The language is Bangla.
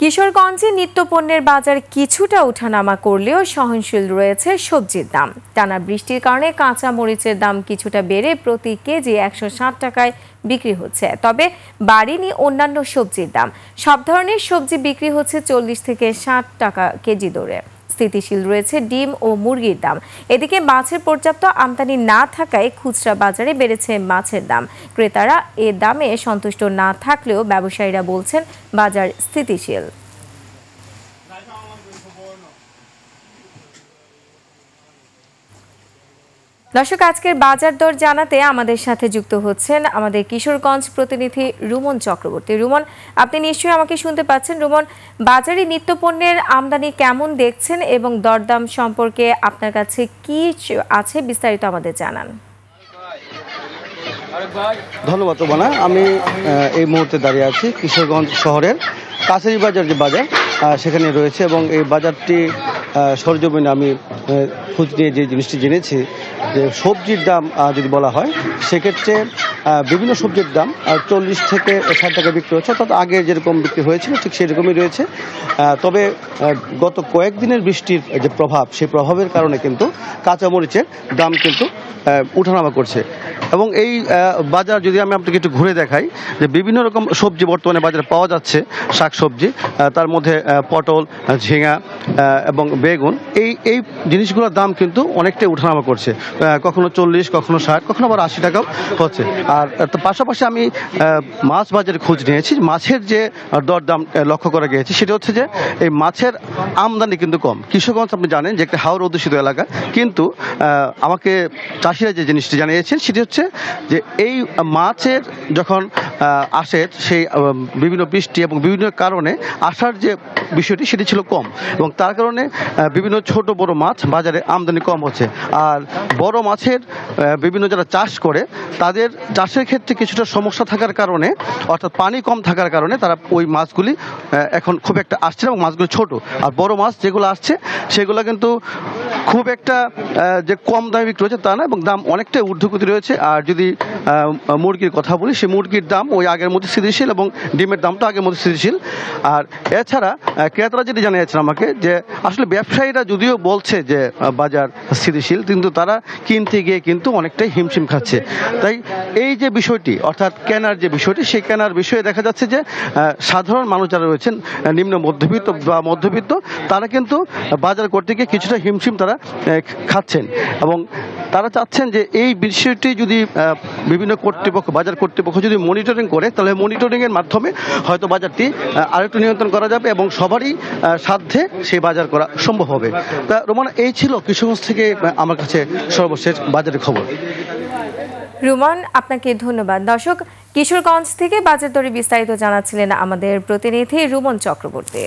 কিশোরগঞ্জে নিত্যপণ্যের বাজার কিছুটা ওঠানামা করলেও সহনশীল রয়েছে সবজির দাম। টানা বৃষ্টির কারণে কাঁচা মরিচের দাম কিছুটা বেড়ে প্রতি কেজি 160 টাকায় বিক্রি হচ্ছে। তবে বাড়েনি অন্যান্য সবজির দাম। সব ধরনের সবজি বিক্রি হচ্ছে 40 থেকে 60 টাকা কেজি দরে। স্থিতিশীল রয়েছে ডিম ও মুরগির দাম। এদিকে মাছের পর্যাপ্ত আমদানি না থাকায় খুচরা বাজারে বেড়েছে মাছের দাম। ক্রেতারা এ দামে সন্তুষ্ট না থাকলেও ব্যবসায়ীরা বলছেন বাজার স্থিতিশীল। দর্শক, আজকের বাজার দর জানাতে আমাদের সাথে যুক্ত হচ্ছেন আমাদের কিশোরগঞ্জ প্রতিনিধি রুমন চক্রবর্তী। রুমন, আপনি নিশ্চয়ই আমাকে শুনতে পাচ্ছেন। রুমন, বাজারে নিত্যপণ্যের আমদানি কেমন দেখছেন এবং দরদাম সম্পর্কে আপনার কাছে কি আছে বিস্তারিত আমাদের জানান। ধন্যবাদ রোমানা। আমি এই মুহূর্তে দাঁড়িয়ে আছি কিশোরগঞ্জ শহরের কাছারি বাজার, যে বাজার সেখানে রয়েছে, এবং এই বাজারটি সরজমিনে আমি খোঁজ নিয়ে যে জিনিসটি জেনেছি যে সবজির দাম যদি বলা হয় সেক্ষেত্রে বিভিন্ন সবজির দাম 40 থেকে 60 টাকা বিক্রি হচ্ছে, অর্থাৎ আগে যেরকম বিক্রি হয়েছিল ঠিক সেরকমই রয়েছে। তবে গত কয়েকদিনের বৃষ্টির যে প্রভাব, সেই প্রভাবের কারণে কিন্তু কাঁচামরিচের দাম কিন্তু উঠানামা করছে। এবং এই বাজার যদি আমি আপনাকে একটু ঘুরে দেখাই, যে বিভিন্ন রকম সবজি বর্তমানে বাজারে পাওয়া যাচ্ছে, শাক সবজি, তার মধ্যে পটল, ঝিঙা এবং বেগুন, এই জিনিসগুলোর দাম কিন্তু অনেকটাই উঠানামা করছে। কখনো 40, কখনো 60, কখনো আবার 80 টাকাও হচ্ছে। আর পাশাপাশি আমি মাছ বাজারে খোঁজ নিয়েছি। মাছের যে দরদাম লক্ষ্য করা গিয়েছে সেটা হচ্ছে যে এই মাছের আমদানি কিন্তু কম। কিশোরগঞ্জ আপনি জানেন যে একটা হাওর অধ্যুষিত এলাকা, কিন্তু আমাকে চাষিরা যে জিনিসটি জানিয়েছেন সেটি হচ্ছে যে এই মাছের যখন আসে সেই বিভিন্ন বৃষ্টি এবং বিভিন্ন কারণে আসার যে বিষয়টি সেটি ছিল কম, এবং তার কারণে বিভিন্ন ছোট বড় মাছ বাজারে আমদানি কম হচ্ছে। আর বড় মাছের বিভিন্ন যারা চাষ করে তাদের চাষের ক্ষেত্রে কিছুটা সমস্যা থাকার কারণে, অর্থাৎ পানি কম থাকার কারণে তারা ওই মাছগুলি এখন খুব একটা আসছে না, এবং মাছগুলি ছোট। আর বড় মাছ যেগুলো আসছে সেগুলো কিন্তু খুব একটা যে কম দামে বিক্রি হচ্ছে তা না, এবং দাম অনেকটাই ঊর্ধ্বগতি রয়েছে। আর যদি মুরগির কথা বলি, সেই মুরগির দাম ওই আগের মধ্যে স্থিতিশীল, এবং ডিমের দামটা আগের মধ্যে স্থিতিশীল। আর এছাড়া ক্রেতারা যেটি জানিয়েছেন আমাকে, যে আসলে ব্যবসায়ীরা যদিও বলছে যে বাজার স্থিতিশীল, কিন্তু তারা কিনতে গিয়ে কিন্তু অনেকটাই হিমশিম খাচ্ছে। তাই এই যে বিষয়টি, অর্থাৎ কেনার যে বিষয়টি, সেই কেনার বিষয়ে দেখা যাচ্ছে যে সাধারণ মানুষ যারা রয়েছেন, নিম্ন মধ্যবিত্ত বা মধ্যবিত্ত, তারা কিন্তু বাজার করতে গিয়ে কিছুটা হিমশিম তারা খাচ্ছেন, এবং তারা চাচ্ছেন যে এই বিষয়টি যদি বিভিন্ন কর্তৃপক্ষ, বাজার কর্তৃপক্ষ যদি মনিটরিং করে, তাহলে মনিটরিংয়ের মাধ্যমে হয়তো বাজারটি আরেকটু নিয়ন্ত্রণ করা যাবে এবং সবারই সাধ্যে সেই বাজার করা সম্ভব হবে। তা রোমানা, এই ছিল কিশোরগঞ্জ থেকে আমার কাছে সর্বশেষ বাজারের খবর। রুমান, আপনাকে ধন্যবাদ। দর্শক, কিশোরগঞ্জ থেকে বাজার দরে বিস্তারিত জানাচ্ছিলেন আমাদের প্রতিনিধি রুমন চক্রবর্তী।